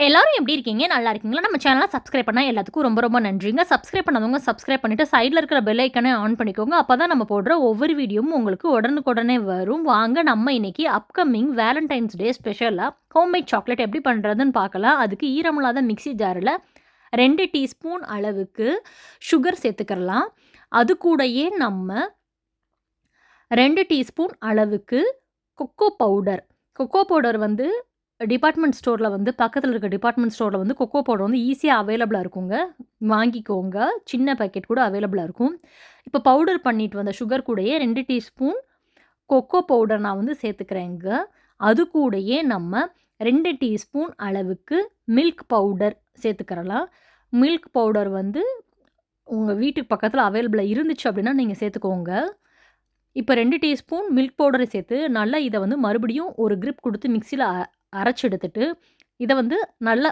எல்லாரும் எப்படி இருக்கீங்க? நல்லா இருக்கீங்களா? நம்ம சேனல சப்ஸ்கிரைப் பண்ணா எல்லாத்துக்கும் ரொம்ப ரொம்ப நன்றிங்க. சப்ஸ்கிரைப் பண்ணாதவங்க சப்ஸ்கிரைப் பண்ணிட்டு சைட்ல இருக்கிற பெல் ஐகான ஆன் பண்ணிக்கோங்க. அப்பதான் நம்ம போடுற ஒவ்வொரு வீடியோவும் உங்களுக்கு உடனுக்குடனே வரும். வாங்க நம்ம இன்னைக்கு அப்கமிங் வேலண்டைன்ஸ் டே ஸ்பெஷலா ஹோம்மேட் சாக்லேட் எப்படி பண்றதுன்னு பார்க்கலாம். அதுக்கு ஈரமில்லாத மிக்ஸி ஜார்ல 2 டீஸ்பூன் அளவுக்கு சுகர் சேர்த்துக்கிறலாம். அது கூடயே நம்ம 2 டீஸ்பூன் அளவுக்கு கொக்கோ பவுடர். கொக்கோ பவுடர் வந்து டிபார்ட்மெண்ட் ஸ்டோர்ல வந்து பக்கத்துல இருக்க டிபார்ட்மெண்ட் ஸ்டோர்ல வந்து கொக்கோ பவுடர் வந்து ஈஸியா அவைலபிளா இருக்குங்க. வாங்கிக்கோங்க. சின்ன பாக்கெட் கூட அவைலபிளா இருக்கும். இப்போ பவுடர் பண்ணிட்டு வந்த சுகர் கூடயே 2 டீஸ்பூன் கொக்கோ பவுடர் நான் வந்து சேர்த்துக்கிறேங்க. அது கூடயே நம்ம 2 டீஸ்பூன் அளவுக்கு மில்க் பவுடர் சேர்த்துக்கிறலாம். மில்க் பவுடர் வந்து உங்க வீட்டுக்கு பக்கத்துல அவைலபிளா இருந்துச்சு அப்படின்னா நீங்க சேர்த்துக்கோங்க. இப்ப 2 டீஸ்பூன் மில்க் பவுடர சேர்த்து நல்லா இத வந்து மறுபடியும் ஒரு கிரிப் குடுத்து மிக்ஸில அரைச்சு எடுத்துட்டு, இத வந்து நல்லா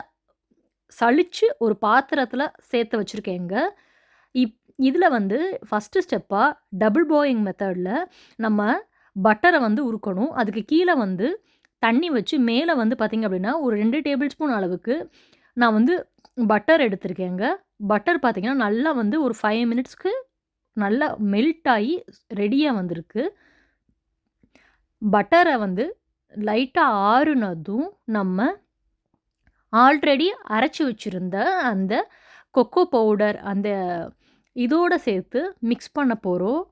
சலிச்சு ஒரு பாத்திரத்தில சேர்த்து வச்சிருக்கேங்க. இப் இதில வந்து ஃபர்ஸ்ட்டு ஸ்டெப்பா டபுள் பாயிலிங் மெத்தட்ல நம்ம பட்டர வந்து உருக்கணும். அதுக்கு கீழ வந்து தண்ணி வச்சு மேல வந்து பார்த்தீங்க அப்படின்னா, ஒரு 2 டேபிள் ஸ்பூன் அளவுக்கு நான் வந்து பட்டர் எடுத்திருக்கேங்க. பட்டர் பார்த்தீங்கன்னா, நல்லா வந்து ஒரு 5 மினிட்ஸ்க்கு நல்லா மெல்ட் ஆயி ரெடியா வந்திருக்கு. பட்டர வந்து லைட்டா ஆறுனதும், நம்ம ஆல்ரெடி அரைச்சு வச்சிருந்த அந்த கொக்கோ பவுடர் அந்த இதோட சேர்த்து மிக்ஸ் பண்ண போறோம்.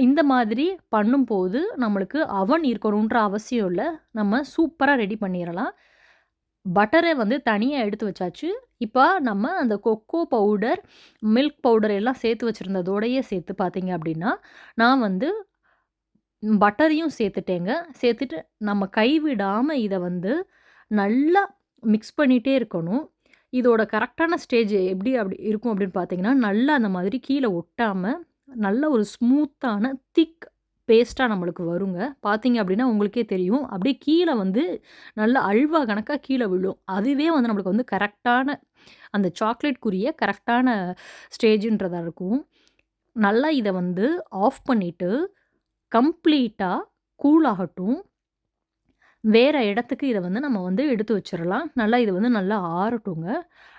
இந்த மாதிரி பண்ணும்போது நம்மளுக்கு அவன் இருக்கணுன்ற அவசியம் இல்ல. நம்ம சூப்பரா ரெடி பண்ணிறலாம். பட்டர வந்து தனியா எடுத்து வச்சாச்சு. இப்ப நம்ம அந்த கொக்கோ பவுடர், மில்க் பவுடர் எல்லாம் சேர்த்து வச்சிருந்ததோடயே சேர்த்து பார்த்தீங்க அப்படின்னா, நான் வந்து பட்டரையும் சேர்த்துட்டேங்க. சேர்த்துட்டு நம்ம கைவிடாம இத வந்து நல்லா மிக்ஸ் பண்ணிட்டே இருக்கணும். இதோட கரெக்ட்டான ஸ்டேஜ் அப்படி இருக்கும் அப்படின்னு பார்த்தீங்கன்னா, நல்லா அந்த மாதிரி கீழ ஒட்டாம, நல்ல ஒரு ஸ்மூத்தான திக் பேஸ்ட்டா நம்மளுக்கு வருங்க. பார்த்தீங்க அப்படின்னா உங்களுக்கே தெரியும். அப்படியே கீழ வந்து நல்ல அல்வா கணக்கா கீழ விழும். அதுவே வந்து நம்மளுக்கு வந்து கரெக்ட்டான அந்த சாக்லேட்க்குரிய கரெக்ட்டான ஸ்டேஜ்ன்றதா இருக்கும். நல்லா இத வந்து ஆஃப் பண்ணிட்டு கம்ப்ளீட்டா கூல் ஆகட்டும். வேற இடத்துக்கு இத வந்து நம்ம வந்து எடுத்து வச்சிரலாம். நல்லா இது வந்து நல்லா ஆறட்டுங்க.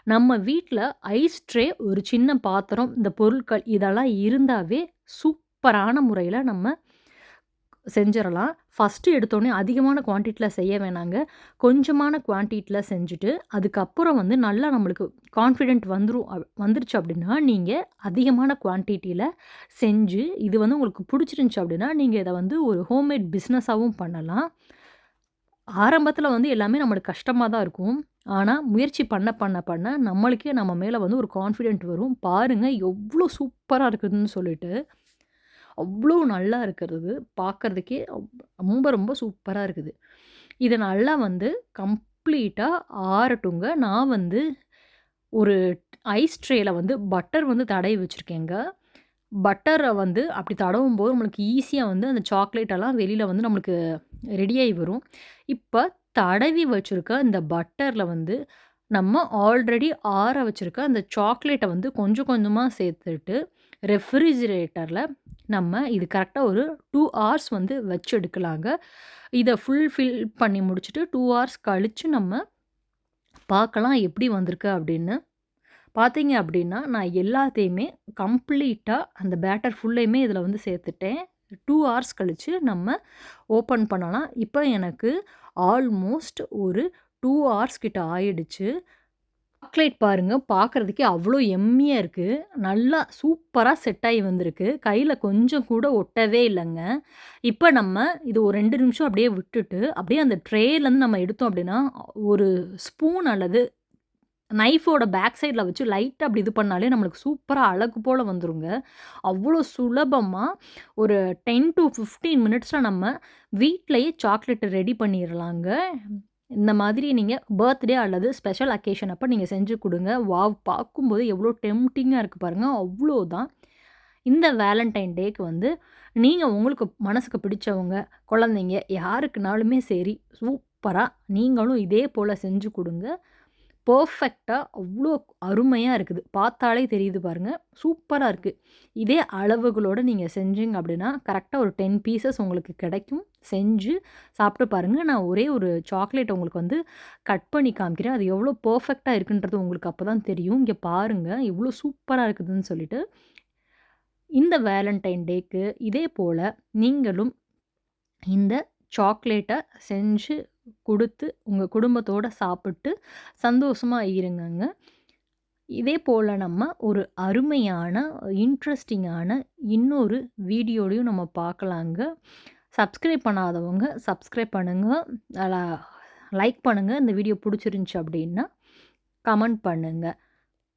நம்ம வீட்ல ஐஸ் ட்ரே, ஒரு சின்ன பாத்திரம், இந்த பொருட்கள் இதெல்லாம் இருந்தாவே சூப்பரான முறையில நம்ம செஞ்சிரலாம். ஃபர்ஸ்ட்டு எடுத்தோனே அதிகமான குவான்டிட்டில செய்ய வேணாங்க. கொஞ்சமான குவான்டிட்டில செஞ்சுட்டு, அதுக்கப்புறம் வந்து நல்லா நம்மளுக்கு கான்ஃபிடென்ட் வந்துருச்சு அப்படின்னா, நீங்க அதிகமான குவான்டிட்டில செஞ்சு, இது வந்து உங்களுக்கு புடிச்சிருந்துச்சு அப்படின்னா, நீங்க இத வந்து ஒரு ஹோம்மேட் பிசினஸாவும் பண்ணலாம். ஆரம்பத்தில வந்து எல்லாமே நம்மளுக்கு கஷ்டமா தான் இருக்கும். ஆனா, முயற்சி பண்ண நம்மளுக்கே நம்ம மேல வந்து ஒரு கான்ஃபிடென்ட் வரும். பாருங்க எவ்ளோ சூப்பரா இருக்குதுன்னு சொல்லிட்டு. அவ்ளோ நல்லா இருக்கிறது. பார்க்கறதுக்கே ரொம்ப ரொம்ப சூப்பரா இருக்குது. இத நல்லா வந்து கம்ப்ளீட்டா ஆறட்டுங்க. நான் வந்து ஒரு ஐஸ் ட்ரேல வந்து பட்டர் வந்து தடவி வச்சிருக்கேங்க. பட்டர வந்து அப்படி தடவும்போது நம்மளுக்கு ஈஸியா வந்து அந்த சாக்லேட் எல்லாம் வெளியில வந்து நம்மளுக்கு ரெடியாயி வரும். இப்ப தடவி வச்சிருக்க இந்த பட்டர்ல வந்து நம்ம ஆல்ரெடி ஆற வச்சிருக்க அந்த சாக்லேட்ட வந்து கொஞ்சம் கொஞ்சமா சேர்த்துட்டு, ரெஃப்ரிஜிரேட்டர்ல நம்ம இது கரெக்ட்டா ஒரு 2 ஹார்ஸ் வந்து வச்சு எடுக்கலாங்க. இத ஃபில் பண்ணி முடிச்சுட்டு 2 ஹார்ஸ் கழிச்சு நம்ம பார்க்கலாம் எப்படி வந்திருக்கு அப்படின்னு. பார்த்தீங்க அப்படின்னா, நான் எல்லாத்தையுமே கம்ப்ளீட்டா அந்த பேட்டர் ஃபுல்லையுமே இதில வந்து சேர்த்துட்டேன். 2 ஹார்ஸ் கழிச்சு நம்ம ஓப்பன் பண்ணலாம். இப்ப எனக்கு ஆல்மோஸ்ட் ஒரு 2 ஹார்ஸ் கிட்ட ஆயிடுச்சு. சாக்லேட் பாருங்க, பார்க்கறதுக்கே அவ்ளோ எம்மியா இருக்கு. நல்லா சூப்பரா செட் ஆயி வந்திருக்கு. கையில கொஞ்சம் கூட ஒட்டவே இல்லங்க. இப்ப நம்ம இது ஒரு 2 நிமிஷம் அப்படியே விட்டுட்டு, அப்படியே அந்த ட்ரேலேருந்து நம்ம எடுத்தோம் அப்படின்னா, ஒரு ஸ்பூன் அல்லது நைஃபோட பேக் சைட்ல வச்சு லைட்டா அப்படி இது பண்ணாலே நம்மளுக்கு சூப்பரா அழகு போல வந்துருங்க. அவ்ளோ சுலபமா ஒரு 10 டூ 15 மினிட்ஸ்ல நம்ம வீட்லயே சாக்லேட் ரெடி பண்ணிறலாங்க. இந்த மாதிரி நீங்க பர்த்டே அல்லது ஸ்பெஷல் அக்கேஷன் அப்ப நீங்க செஞ்சு குடுங்க. வாவ்! பார்க்கும்போது எவ்ளோ டெம்ப்டிங்கா இருக்கு பாருங்க. அவ்ளோதான். இந்த வேலண்டைன் டேக்கு வந்து நீங்க உங்களுக்கு மனசுக்கு பிடிச்சவங்க, குழந்தைங்க யாருக்குனாலுமே சரி, சூப்பரா நீங்களும் இதே போல செஞ்சு குடுங்க. பெர்ஃபெக்ட்டா அவ்ளோ அருமையா இருக்குது. பார்த்தாலே தெரியுது பாருங்க. சூப்பரா இருக்கு. இதே அளவுகளோட நீங்க செஞ்சீங்க அப்படின்னா, கரெக்ட்டா ஒரு 10 பீசஸ் உங்களுக்கு கிடைக்கும். செஞ்சு சாப்பிட்டு பாருங்க. நான் ஒரே ஒரு சாக்லேட் உங்களுக்கு வந்து கட் பண்ணி காமிக்கிறேன். அது எவ்வளோ பெர்ஃபெக்ட்டா இருக்குன்றது உங்களுக்கு அப்பதான் தெரியும். இங்க பாருங்க, எவ்வளோ சூப்பரா இருக்குதுன்னு சொல்லிட்டு. இந்த வேலண்டைன் டேக்கு இதே போல நீங்களும் இந்த சாக்லேட்ட செஞ்சு குடுத்து, உங்க குடும்பத்தோட சாப்பிட்டு சந்தோஷமா இருங்கங்க. இதே போல நம்ம ஒரு அருமையான, இன்ட்ரஸ்டிங்கான இன்னொரு வீடியோலயும் நம்ம பார்க்கலாங்க. சப்ஸ்கிரைப் பண்ணாதவங்க சப்ஸ்கிரைப் பண்ணுங்க. அல லைக் பண்ணுங்க. இந்த வீடியோ புடிச்சிருந்துச்சு அப்டின்னா, கமெண்ட் பண்ணுங்க.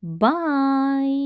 பாய்.